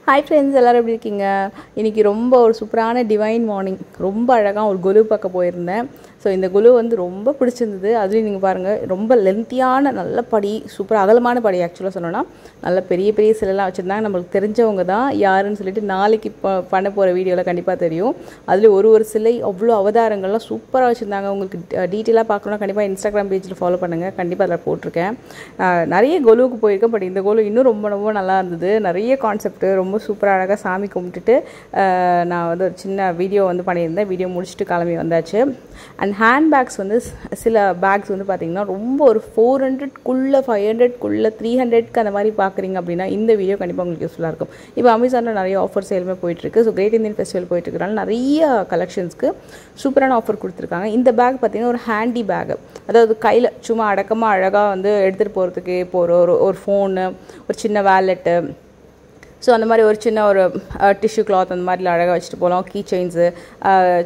Hi friends, எல்லாரும் எப்படி இருக்கீங்க? இன்னைக்கு ரொம்ப ஒரு சூப்பரான டிவைன் மார்னிங். ரொம்ப அழகா ஒரு குலு பார்க்க போயிருந்தேன். ஸோ இந்த குலு வந்து ரொம்ப பிடிச்சிருந்தது. அதுலேயும் நீங்கள் பாருங்கள், ரொம்ப லென்த்தியான நல்ல படி, சூப்பர் அகலமான படி. ஆக்சுவலாக சொல்லணும்னா நல்ல பெரிய பெரிய சிலைலாம் வச்சுருந்தாங்க. நம்மளுக்கு தெரிஞ்சவங்க தான் யாருன்னு சொல்லிட்டு நாளைக்கு பண்ண போகிற வீடியோவில் கண்டிப்பாக தெரியும். அதுலேயும் ஒரு சிலை அவ்வளோ அவதாரங்கள்லாம் சூப்பராக வச்சுருந்தாங்க. உங்களுக்கு டீட்டெயிலாக பார்க்கணுன்னா கண்டிப்பாக இன்ஸ்டாகிராம் பேஜில் ஃபாலோ பண்ணுங்கள். கண்டிப்பாக அதில் போட்டிருக்கேன். நிறைய கோலுவுக்கு போயிருக்கேன். பட் இந்த கோலு இன்னும் ரொம்ப ரொம்ப நல்லா இருந்தது. நிறைய கான்செப்ட் ரொம்ப சூப்பராக அழகாக சாமி கும்பிட்டுட்டு நான் வந்து ஒரு சின்ன வீடியோ வந்து பண்ணியிருந்தேன். வீடியோ முடிச்சுட்டு கிளம்பி வந்தாச்சு. அண்ட் ஹேண்ட்பேக்ஸ் வந்து சில பேக்ஸ் வந்து பார்த்திங்கன்னா ரொம்ப ஒரு 400க்குள்ளே 500க்குள்ளே 300க்கு அந்த மாதிரி பார்க்குறீங்க அப்படின்னா இந்த வீடியோ கண்டிப்பாக உங்களுக்கு யூஸ்ஃபுல்லாக இருக்கும். இப்போ அமேசானில் நிறைய ஆஃபர் சேலுமே போயிட்டுருக்கு. ஸோ கிரேட் இந்தியன் ஃபெஸ்டிவல் போயிட்டுருக்கனால நிறைய கலெக்ஷன்ஸ்க்கு சூப்பரான ஆஃபர் கொடுத்துருக்காங்க. இந்த பேக் பார்த்திங்கன்னா ஒரு ஹேண்டி பேக், அதாவது கையில் சும்மா அடக்கமாக அழகாக வந்து எடுத்துகிட்டு போகிறதுக்கு, இப்போ ஒரு ஃபோனு, ஒரு சின்ன வேலெட்டு, ஸோ அந்த மாதிரி ஒரு சின்ன ஒரு டிஷ்யூ கிளாத் அந்த மாதிரி அழகாக வச்சுட்டு போகலாம். கீ செயின்ஸு,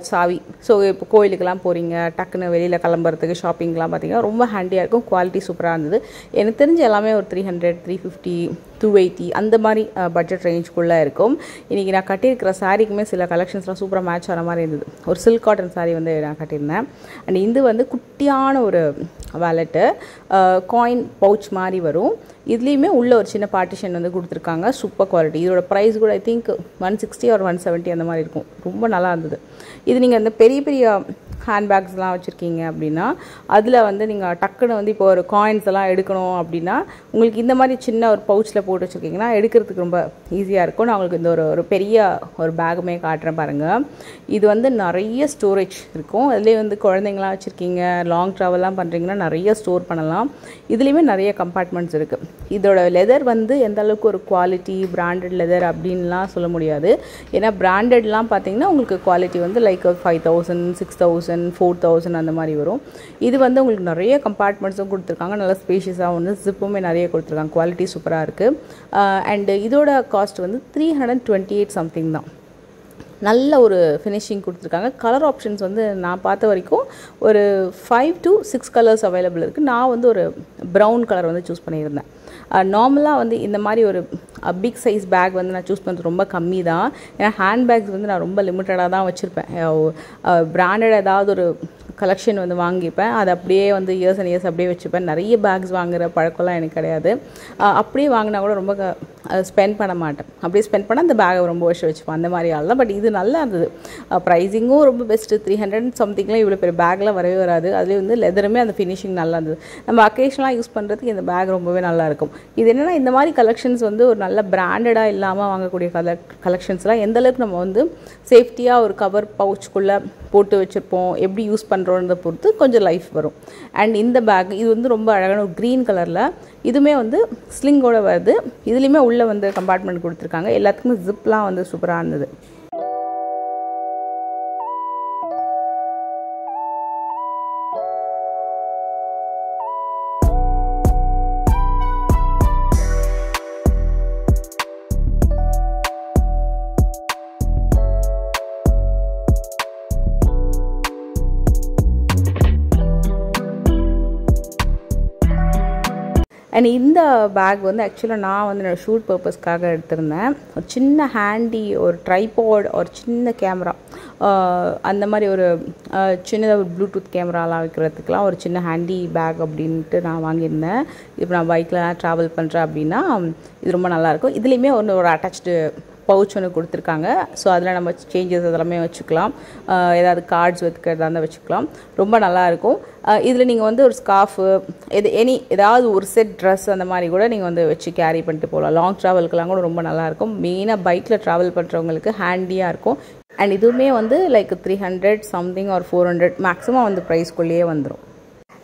சாவி. ஸோ இப்போ கோயிலுக்கெல்லாம் போகிறீங்க, டக்குன்னு வெளியில் கிளம்புறதுக்கு, ஷாப்பிங்லாம் பார்த்திங்கன்னா ரொம்ப ஹேண்டியாக இருக்கும். குவாலிட்டி சூப்பராக இருந்தது. எனக்கு தெரிஞ்ச எல்லாமே ஒரு 300, 350, 280 அந்த மாதிரி பட்ஜெட் ரேஞ்சுக்குள்ளே இருக்கும். இன்றைக்கி நான் கட்டியிருக்கிற சாரீக்குமே சில கலெக்ஷன்ஸ்லாம் சூப்பராக மேட்ச் ஆன மாதிரி இருந்தது. ஒரு சில்க் காட்டன் சாரீ வந்து நான் கட்டியிருந்தேன். அண்ட் இது வந்து குட்டியான ஒரு வேலெட்டு, காயின் பவுச் மாதிரி வரும். இதுலேயுமே உள்ள ஒரு சின்ன பார்ட்டிஷன் வந்து கொடுத்துருக்காங்க. Super quality. இதோட ப்ரைஸ் கூட ஐ திங்க் 160 or 170 அந்த மாதிரி இருக்கும். ரொம்ப நல்லா இருந்தது. இது நீங்கள் அந்த பெரிய பெரிய ஹேண்ட்பேக்ஸ்லாம் வச்சுருக்கீங்க அப்படின்னா அதில் வந்து நீங்கள் டக்குன்னு வந்து இப்போ ஒரு காயின்ஸ் எல்லாம் எடுக்கணும் அப்படின்னா உங்களுக்கு இந்த மாதிரி சின்ன ஒரு பவுச்சில் போட்டு வச்சுருக்கீங்கன்னா எடுக்கிறதுக்கு ரொம்ப ஈஸியாக இருக்கும். நான் உங்களுக்கு இந்த ஒரு பெரிய ஒரு பேக்குமே காட்டுறேன் பாருங்கள். இது வந்து நிறைய ஸ்டோரேஜ் இருக்கும். அதுலேயே வந்து குழந்தைங்களாம் வச்சுருக்கீங்க, லாங் ட்ராவல்லாம் பண்ணுறீங்கன்னா நிறைய ஸ்டோர் பண்ணலாம். இதுலேயுமே நிறைய கம்பார்ட்மெண்ட்ஸ் இருக்குது. இதோட லெதர் வந்து எந்த அளவுக்கு ஒரு குவாலிட்டி பிராண்டட் லெதர் அப்படின்லாம் சொல்ல முடியாது. ஏன்னா பிராண்டட்லாம் பார்த்தீங்கன்னா உங்களுக்கு குவாலிட்டி வந்து லைக் 5000, 6000, 4000 அந்த மாதிரி வரும். இது வந்து உங்களுக்கு நிறைய கம்பார்ட்மெண்ட்ஸும் கொடுத்துருக்காங்க. நல்லா ஸ்பேஷியஸாக வந்து ஜிப்புமே நிறைய கொடுத்துருக்காங்க. குவாலிட்டி சூப்பராக இருக்குது. அண்டு இதோட காஸ்ட் வந்து 328 சம்திங் தான். நல்ல ஒரு ஃபினிஷிங் கொடுத்துருக்காங்க. கலர் ஆப்ஷன்ஸ் வந்து நான் பார்த்த வரைக்கும் ஒரு 5 to 6 கலர்ஸ் அவைலபிள் இருக்குது. நான் வந்து ஒரு ப்ரௌன் கலர் வந்து சூஸ் பண்ணியிருந்தேன். நார்மலாக வந்து இந்த மாதிரி ஒரு பிக் சைஸ் பேக் வந்து நான் சூஸ் பண்ணுறது ரொம்ப கம்மி தான். ஏன்னா ஹேண்ட்பேக்ஸ் வந்து நான் ரொம்ப லிமிட்டடாக தான் வச்சுருப்பேன். பிராண்டட் ஏதாவது ஒரு கலெக்ஷன் வந்து வாங்கிப்பேன். அது அப்படியே வந்து இயர்ஸ் அண்ட் இயர்ஸ் அப்படியே வச்சுப்பேன். நிறைய பேக்ஸ் வாங்குகிற பழக்கம்லாம் எனக்கு கிடையாது. அப்படியே வாங்கினா கூட ரொம்ப ஸ்பெண்ட் பண்ண மாட்டேன். அப்படியே ஸ்பெண்ட் பண்ணால் அந்த பேக்கை ரொம்ப வருஷம் வச்சுப்பேன். அந்த மாதிரி ஆள் தான். பட் இது நல்லா இருந்தது. ப்ரைஸிங்கும் ரொம்ப பெஸ்ட்டு. 300 சம்திங்லாம் இவ்வளோ பெரிய பேக்லாம் வரவே வராது. அதுலேயே வந்து லெதருமே அந்த ஃபினிஷிங் நல்லா இருந்தது. நம்ம அக்கேஷனலாக யூஸ் பண்ணுறதுக்கு இந்த பேக் ரொம்பவே நல்லாயிருக்கும். இது என்னென்னா இந்த மாதிரி கலெக்ஷன்ஸ் வந்து ஒரு நல்ல பிராண்டடாக இல்லாமல் வாங்கக்கூடிய கலெக்ஷன்ஸ்லாம் எந்தளவுக்கு நம்ம வந்து சேஃப்டியாக ஒரு கவர் பவுச்சுக்குள்ளே போட்டு வச்சுருப்போம், எப்படி யூஸ் பண்ணுறோன்றதை பொறுத்து கொஞ்சம் லைஃப் வரும். அண்ட் இந்த பேக் இது வந்து ரொம்ப அழகான ஒரு க்ரீன் கலரில், இதுவுமே வந்து ஸ்லிங்கோடு வருது. இதுலேயுமே உள்ளே வந்து கம்பார்ட்மெண்ட் கொடுத்துருக்காங்க. எல்லாத்துக்குமே ஜிப்லாம் வந்து சூப்பராக இருந்தது. அண்ட் இந்த பேக் வந்து ஆக்சுவலாக நான் வந்து என்னோடய ஷூட் பர்பஸ்க்காக எடுத்திருந்தேன். ஒரு சின்ன ஹேண்டி ஒரு ட்ரைபாட், ஒரு சின்ன கேமரா, அந்த மாதிரி ஒரு சின்னதாக ஒரு ப்ளூடூத் கேமராலாம் வைக்கிறதுக்கெலாம் ஒரு சின்ன ஹேண்டி பேக் அப்படின்ட்டு நான் வாங்கியிருந்தேன். இப்போ நான் பைக்கில் ட்ராவல் பண்ணுறேன் அப்படின்னா இது ரொம்ப நல்லாயிருக்கும். இதுலேயுமே ஒரு அட்டாச்டு பவுச் ஒன்று கொடுத்துருக்காங்க. ஸோ அதில் நம்ம சேஞ்சஸ் அதெல்லாமே வச்சுக்கலாம். ஏதாவது கார்ட்ஸ் வைக்கிறதா இருந்தால் வச்சுக்கலாம். ரொம்ப நல்லாயிருக்கும். இதில் நீங்கள் வந்து ஒரு ஸ்கார்ஃபு, ஏதாவது ஒரு செட் ட்ரெஸ் அந்த மாதிரி கூட நீங்கள் வந்து வச்சு கேரி பண்ணிட்டு போகலாம். லாங் ட்ராவலுக்கெல்லாம் கூட ரொம்ப நல்லாயிருக்கும். மெயினாக பைக்கில் ட்ராவல் பண்ணுறவங்களுக்கு ஹேண்டியாக இருக்கும். அண்ட் இதுவுமே வந்து லைக் 300 சம்திங் ஒரு 400 மேக்ஸிமம் வந்து ப்ரைஸ்க்குள்ளேயே வந்துடும்.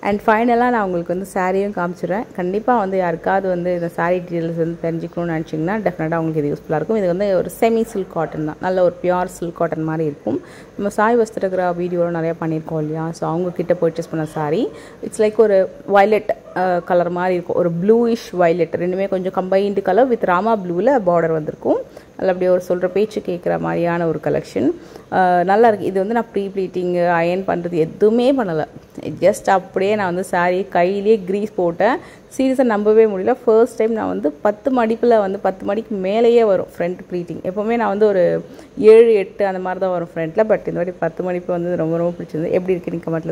அண்ட் ஃபைனலாக நான் உங்களுக்கு வந்து சாரியும் காமிச்சிடுறேன். கண்டிப்பாக வந்து யாருக்காவது வந்து இந்த சாரீ டீட்டெயில்ஸ் வந்து தெரிஞ்சுக்கணும்னு நினச்சிங்கன்னா டெஃபினட்டாக உங்களுக்கு இது யூஸ்ஃபுல்லாக இருக்கும். இது வந்து ஒரு செமி சில்க் காட்டன் தான். நல்ல ஒரு பியூர் சில்க் காட்டன் மாதிரி இருக்கும். நம்ம சாய் வஸ்திரகிரா வீடியோவில் நிறையா பண்ணியிருக்கோம் இல்லையா? ஸோ அவங்கக்கிட்ட பர்ச்சேஸ் பண்ண சாரீ. இட்ஸ் லைக் ஒரு வயலட் கலர் மாதிரி இருக்கும். ஒரு ப்ளூயிஷ் வயலட், ரெண்டுமே கொஞ்சம் கம்பைன்டு கலர் வித் ராமா ப்ளூவில் பார்டர் வந்திருக்கும். அதில் அப்படியே ஒரு சொல்கிற பேச்சு கேட்குற மாதிரியான ஒரு கலெக்ஷன். நல்லா இருக்குது. இது வந்து நான் ப்ரீ ப்ளீட்டிங் அயன் பண்ணுறது எதுவுமே பண்ணலை. ஜஸ்ட் அப்படியே நான் வந்து சாரீ கையிலேயே க்ரீஸ் போட்டேன். சீரியஸாக நம்பவே முடியல. ஃபர்ஸ்ட் டைம் நான் வந்து 10 மடிப்பில் வந்து 10 மடிக்கு மேலேயே வரும் ஃப்ரண்ட் ப்ளீட்டிங். எப்போவுமே நான் வந்து ஒரு 7, 8 அந்த மாதிரி தான் வரும் ஃப்ரண்ட்டில். பட் இந்த மாதிரி 10 மடிப்பு வந்து ரொம்ப ரொம்ப பிடிச்சிருந்து. எப்படி இருக்குது நீங்கள் கமெண்ட்டில்